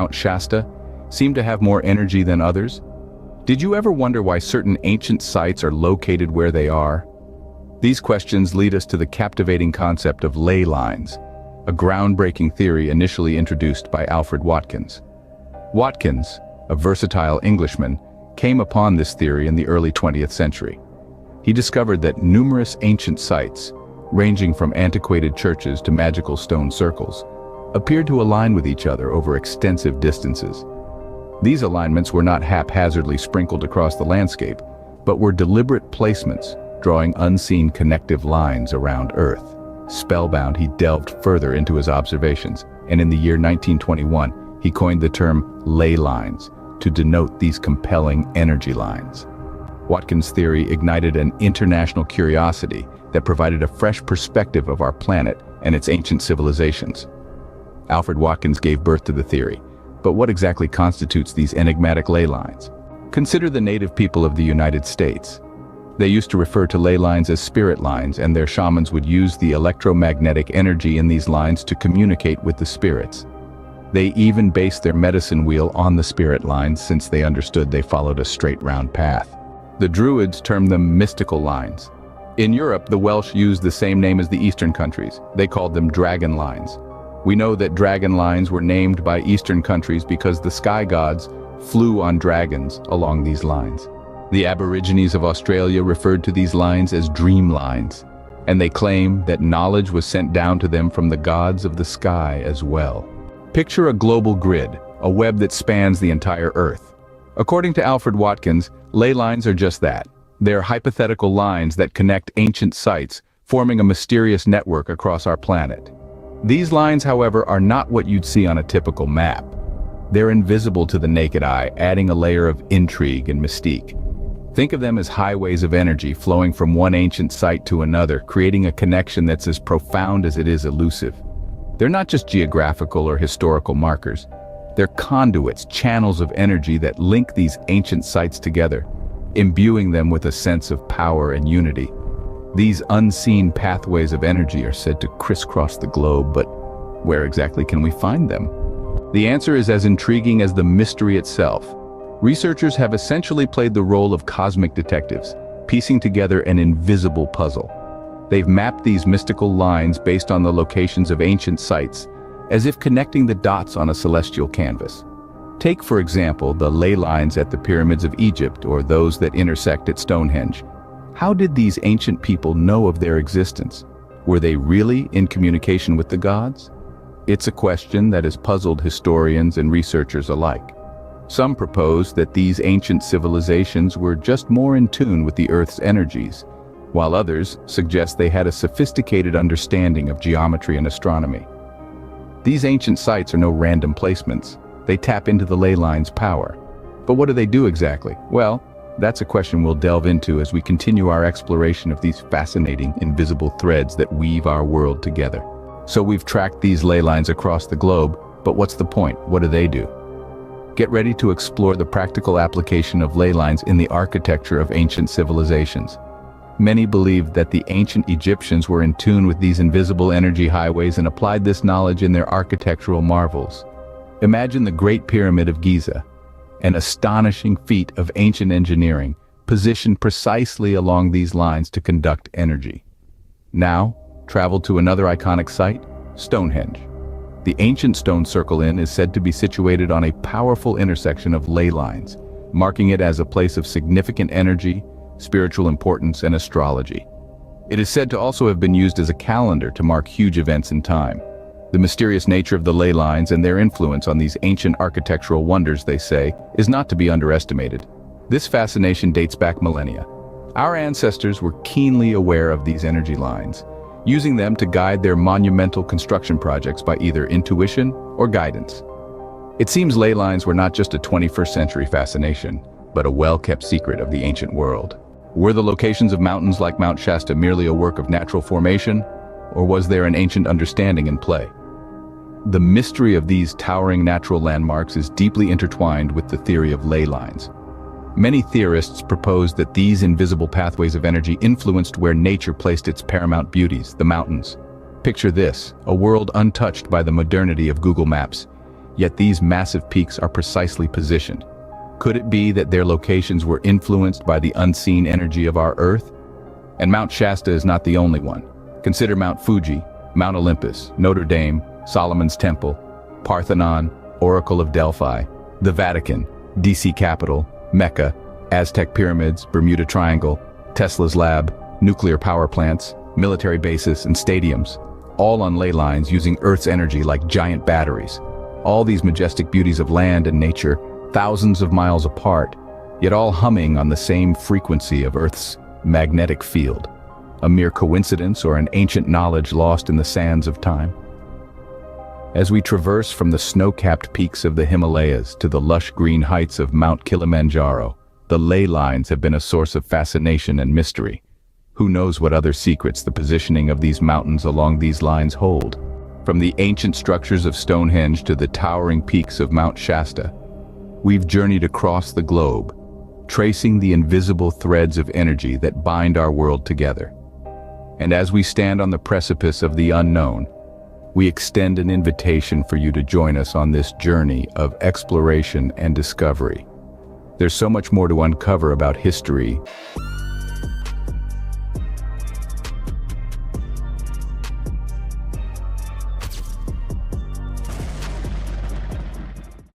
Mount Shasta seem to have more energy than others? Did you ever wonder why certain ancient sites are located where they are? These questions lead us to the captivating concept of ley lines, a groundbreaking theory initially introduced by Alfred Watkins. Watkins, a versatile Englishman, came upon this theory in the early 20th century. He discovered that numerous ancient sites, ranging from antiquated churches to magical stone circles, appeared to align with each other over extensive distances. These alignments were not haphazardly sprinkled across the landscape, but were deliberate placements, drawing unseen connective lines around Earth. Spellbound, he delved further into his observations, and in the year 1921, he coined the term ley lines to denote these compelling energy lines. Watkins' theory ignited an international curiosity that provided a fresh perspective of our planet and its ancient civilizations. Alfred Watkins gave birth to the theory, but what exactly constitutes these enigmatic ley lines? Consider the native people of the United States. They used to refer to ley lines as spirit lines, and their shamans would use the electromagnetic energy in these lines to communicate with the spirits. They even based their medicine wheel on the spirit lines, since they understood they followed a straight round path. The Druids termed them mystical lines. In Europe, the Welsh used the same name as the Eastern countries. They called them dragon lines. We know that dragon lines were named by Eastern countries because the sky gods flew on dragons along these lines. The Aborigines of Australia referred to these lines as dream lines, and they claim that knowledge was sent down to them from the gods of the sky as well. Picture a global grid, a web that spans the entire Earth. According to Alfred Watkins, ley lines are just that. They're hypothetical lines that connect ancient sites, forming a mysterious network across our planet. These lines, however, are not what you'd see on a typical map. They're invisible to the naked eye, adding a layer of intrigue and mystique. Think of them as highways of energy flowing from one ancient site to another, creating a connection that's as profound as it is elusive. They're not just geographical or historical markers. They're conduits, channels of energy that link these ancient sites together, imbuing them with a sense of power and unity. These unseen pathways of energy are said to crisscross the globe, but where exactly can we find them? The answer is as intriguing as the mystery itself. Researchers have essentially played the role of cosmic detectives, piecing together an invisible puzzle. They've mapped these mystical lines based on the locations of ancient sites, as if connecting the dots on a celestial canvas. Take, for example, the ley lines at the pyramids of Egypt or those that intersect at Stonehenge. How did these ancient people know of their existence? Were they really in communication with the gods? It's a question that has puzzled historians and researchers alike. Some propose that these ancient civilizations were just more in tune with the Earth's energies, while others suggest they had a sophisticated understanding of geometry and astronomy. These ancient sites are no random placements. They tap into the ley line's power. But what do they do exactly? Well, that's a question we'll delve into as we continue our exploration of these fascinating, invisible threads that weave our world together. So we've tracked these ley lines across the globe, but what's the point? What do they do? Get ready to explore the practical application of ley lines in the architecture of ancient civilizations. Many believed that the ancient Egyptians were in tune with these invisible energy highways and applied this knowledge in their architectural marvels. Imagine the Great Pyramid of Giza, an astonishing feat of ancient engineering, positioned precisely along these lines to conduct energy. Now, travel to another iconic site, Stonehenge. The ancient stone circle inn is said to be situated on a powerful intersection of ley lines, marking it as a place of significant energy, spiritual importance, and astrology. It is said to also have been used as a calendar to mark huge events in time. The mysterious nature of the ley lines and their influence on these ancient architectural wonders, they say, is not to be underestimated. This fascination dates back millennia. Our ancestors were keenly aware of these energy lines, using them to guide their monumental construction projects by either intuition or guidance. It seems ley lines were not just a 21st century fascination, but a well-kept secret of the ancient world. Were the locations of mountains like Mount Shasta merely a work of natural formation, or was there an ancient understanding in play? The mystery of these towering natural landmarks is deeply intertwined with the theory of ley lines. Many theorists propose that these invisible pathways of energy influenced where nature placed its paramount beauties, the mountains. Picture this, a world untouched by the modernity of Google Maps, Yet these massive peaks are precisely positioned. Could it be that their locations were influenced by the unseen energy of our Earth? And Mount Shasta is not the only one. Consider Mount Fuji, Mount Olympus, Notre Dame, Solomon's Temple, Parthenon, Oracle of Delphi, the Vatican, DC Capitol, Mecca, Aztec Pyramids, Bermuda Triangle, Tesla's lab, nuclear power plants, military bases and stadiums, all on ley lines using Earth's energy like giant batteries. All these majestic beauties of land and nature, thousands of miles apart, yet all humming on the same frequency of Earth's magnetic field. A mere coincidence or an ancient knowledge lost in the sands of time? As we traverse from the snow-capped peaks of the Himalayas to the lush green heights of Mount Kilimanjaro, the ley lines have been a source of fascination and mystery. Who knows what other secrets the positioning of these mountains along these lines hold? From the ancient structures of Stonehenge to the towering peaks of Mount Shasta, we've journeyed across the globe, tracing the invisible threads of energy that bind our world together. And as we stand on the precipice of the unknown, we extend an invitation for you to join us on this journey of exploration and discovery. There's so much more to uncover about history,